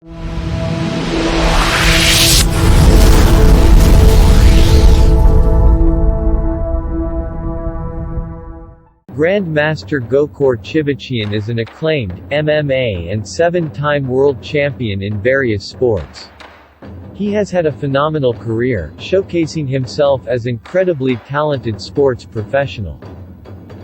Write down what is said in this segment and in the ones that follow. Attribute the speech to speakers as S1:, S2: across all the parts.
S1: Grandmaster Gokor Chivichyan is an acclaimed MMA and 7-time world champion in various sports. He has had a phenomenal career, showcasing himself as incredibly talented sports professional.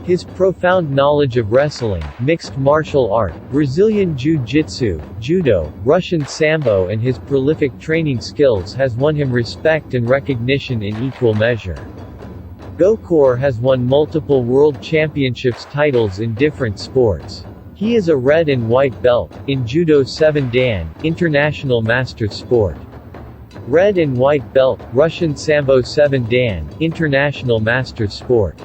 S1: His profound knowledge of wrestling, mixed martial art, Brazilian Jiu-Jitsu, Judo, Russian Sambo and his prolific training skills has won him respect and recognition in equal measure. Gokor has won multiple world championships titles in different sports. He is a red and white belt in Judo 7 Dan, International Master Sport. Red and white belt, Russian Sambo 7 Dan, International Master Sport.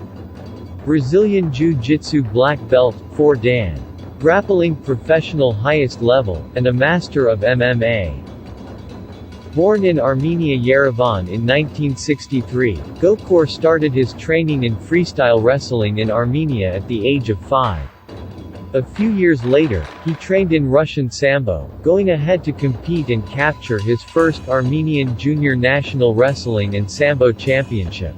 S1: Brazilian Jiu-Jitsu black belt, 4 Dan. Grappling professional highest level, and a master of MMA. Born in Armenia, Yerevan in 1963, Gokor started his training in freestyle wrestling in Armenia at the age of 5. A few years later, he trained in Russian Sambo, going ahead to compete and capture his first Armenian Junior National Wrestling and Sambo Championship.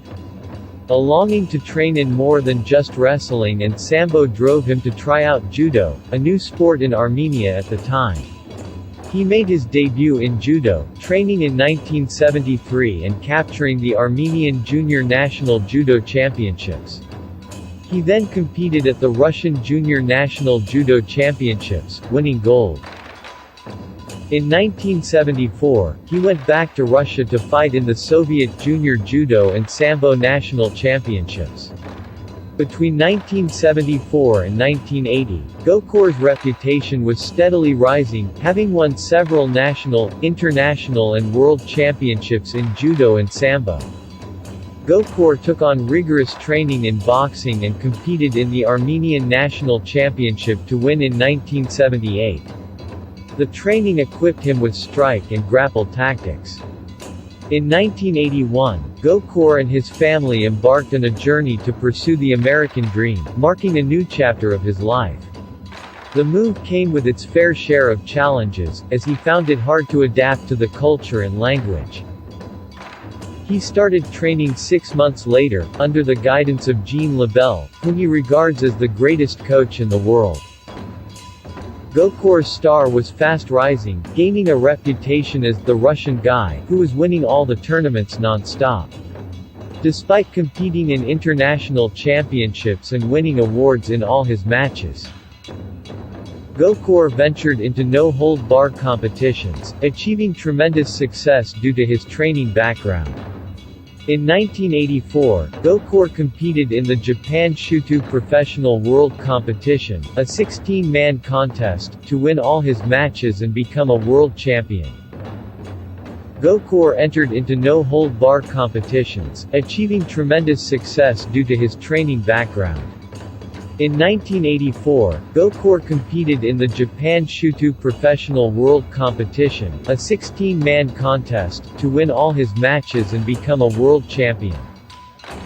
S1: A longing to train in more than just wrestling and Sambo drove him to try out Judo, a new sport in Armenia at the time. He made his debut in Judo, training in 1973 and capturing the Armenian Junior National Judo Championships. He then competed at the Russian Junior National Judo Championships, winning gold. In 1974, he went back to Russia to fight in the Soviet Junior Judo and Sambo National Championships. Between 1974 and 1980, Gokor's reputation was steadily rising, having won several national, international and world championships in Judo and Sambo. Gokor took on rigorous training in boxing and competed in the Armenian National Championship to win in 1978. The training equipped him with strike and grapple tactics. In 1981, Gokor and his family embarked on a journey to pursue the American dream, marking a new chapter of his life. The move came with its fair share of challenges, as he found it hard to adapt to the culture and language. He started training 6 months later, under the guidance of Jean Labelle, whom he regards as the greatest coach in the world. Gokor's star was fast rising, gaining a reputation as the Russian guy, who was winning all the tournaments non-stop. Despite competing in international championships and winning awards in all his matches, Gokor ventured into no-hold-bar competitions, achieving tremendous success due to his training background. In 1984, Gokor competed in the Japan Shooto Professional World Competition, a 16-man contest, to win all his matches and become a world champion. Gokor entered into no-hold-bar competitions, achieving tremendous success due to his training background. In 1984, Gokor competed in the Japan Shooto Professional World Competition, a 16-man contest, to win all his matches and become a world champion.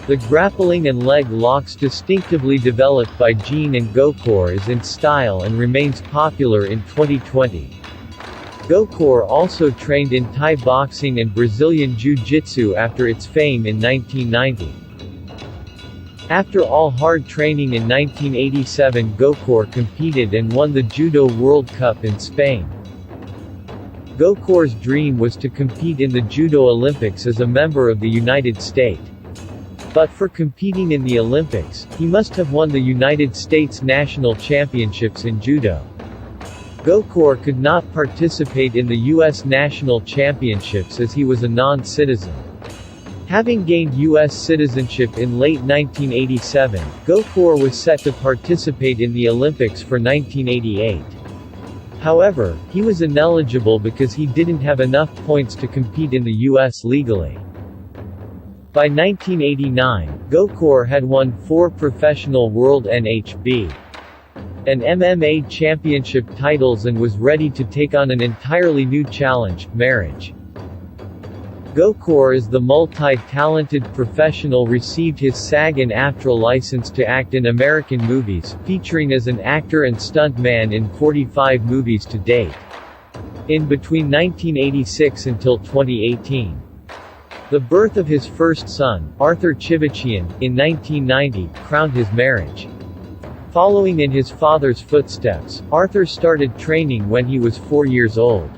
S1: The grappling and leg locks distinctively developed by Jean and Gokor is in style and remains popular in 2020. Gokor also trained in Thai boxing and Brazilian Jiu-Jitsu after its fame in 1990. After all hard training in 1987, Gokor competed and won the Judo World Cup in Spain. Gokor's dream was to compete in the Judo Olympics as a member of the United States. But for competing in the Olympics, he must have won the United States National Championships in Judo. Gokor could not participate in the U.S. National Championships as he was a non-citizen. Having gained U.S. citizenship in late 1987, Gokor was set to participate in the Olympics for 1988. However, he was ineligible because he didn't have enough points to compete in the U.S. legally. By 1989, Gokor had won 4 professional World NHB and MMA championship titles and was ready to take on an entirely new challenge, marriage. Gokor is the multi-talented professional received his SAG and AFTRA license to act in American movies, featuring as an actor and stunt man in 45 movies to date. in between 1986 until 2018. The birth of his first son, Arthur Chivichyan, in 1990, crowned his marriage. Following in his father's footsteps, Arthur started training when he was 4 years old.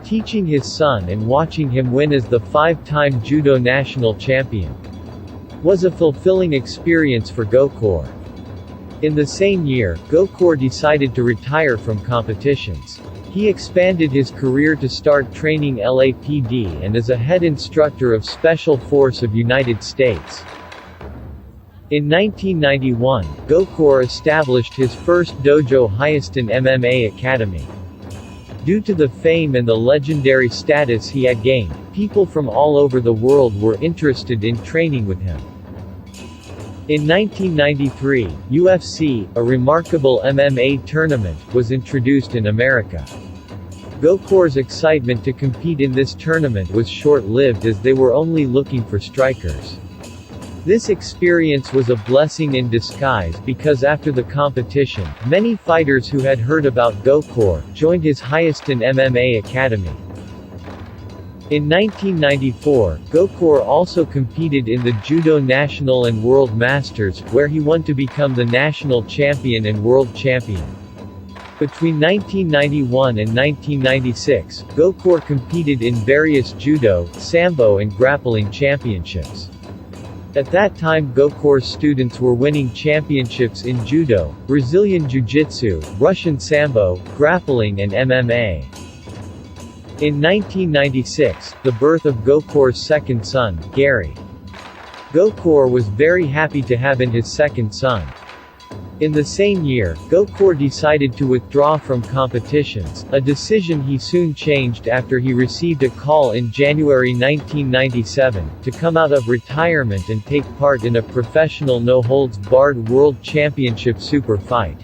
S1: Teaching his son and watching him win as the 5-time judo national champion was a fulfilling experience for Gokor. In the same year, Gokor decided to retire from competitions. He expanded his career to start training LAPD and as a head instructor of Special Force of United States. In 1991, Gokor established his first dojo Hyaston MMA Academy. Due to the fame and the legendary status he had gained, people from all over the world were interested in training with him. In 1993, UFC, a remarkable MMA tournament, was introduced in America. Gokor's excitement to compete in this tournament was short-lived as they were only looking for strikers. This experience was a blessing in disguise because after the competition, many fighters who had heard about Gokor joined his Hyaston MMA Academy. In 1994, Gokor also competed in the Judo National and World Masters, where he won to become the national champion and world champion. Between 1991 and 1996, Gokor competed in various judo, sambo and grappling championships. At that time Gokor's students were winning championships in judo, Brazilian jiu-jitsu, Russian sambo, grappling and MMA. In 1996, the birth of Gokor's second son, Gary. Gokor was very happy to have in his second son. In the same year, Gokor decided to withdraw from competitions, a decision he soon changed after he received a call in January 1997, to come out of retirement and take part in a professional no-holds-barred World Championship super fight.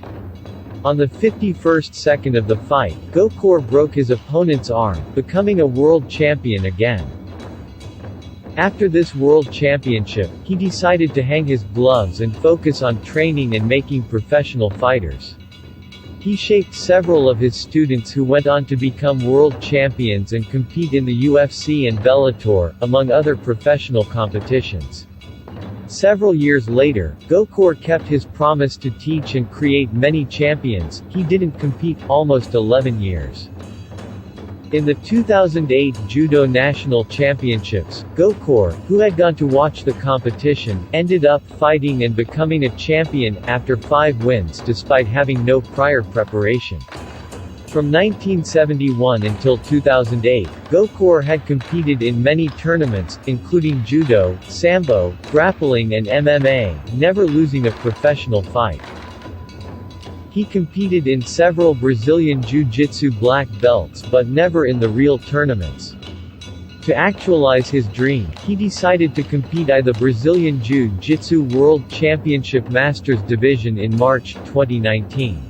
S1: On the 51st second of the fight, Gokor broke his opponent's arm, becoming a world champion again. After this World Championship, he decided to hang his gloves and focus on training and making professional fighters. He shaped several of his students who went on to become world champions and compete in the UFC and Bellator, among other professional competitions. Several years later, Gokor kept his promise to teach and create many champions. He didn't compete almost 11 years. In the 2008 Judo National Championships, Gokor, who had gone to watch the competition, ended up fighting and becoming a champion after 5 wins despite having no prior preparation. From 1971 until 2008, Gokor had competed in many tournaments, including judo, sambo, grappling and MMA, never losing a professional fight. He competed in several Brazilian Jiu-Jitsu black belts but never in the real tournaments. To actualize his dream, he decided to compete at the Brazilian Jiu-Jitsu World Championship Masters Division in March 2019.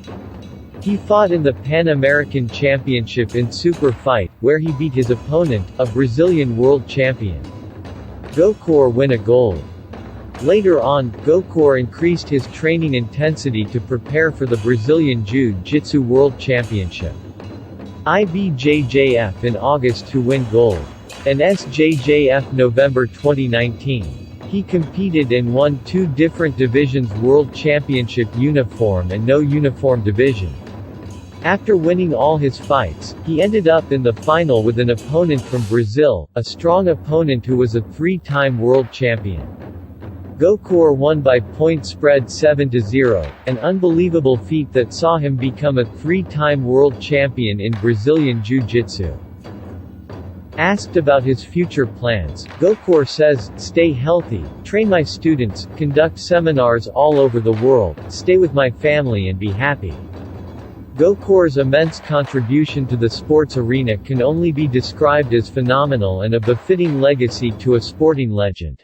S1: He fought in the Pan American Championship in Super Fight, where he beat his opponent, a Brazilian world champion. Gokor won a gold. Later on, Gokor increased his training intensity to prepare for the Brazilian Jiu-Jitsu World Championship. IBJJF in August to win gold. And SJJF November 2019. He competed and won 2 different divisions: World Championship Uniform and No Uniform Division. After winning all his fights, he ended up in the final with an opponent from Brazil, a strong opponent who was a 3-time world champion. Gokor won by point spread 7-0, an unbelievable feat that saw him become a 3-time world champion in Brazilian Jiu-Jitsu. Asked about his future plans, Gokor says, "Stay healthy, train my students, conduct seminars all over the world, stay with my family and be happy." Gokor's immense contribution to the sports arena can only be described as phenomenal and a befitting legacy to a sporting legend.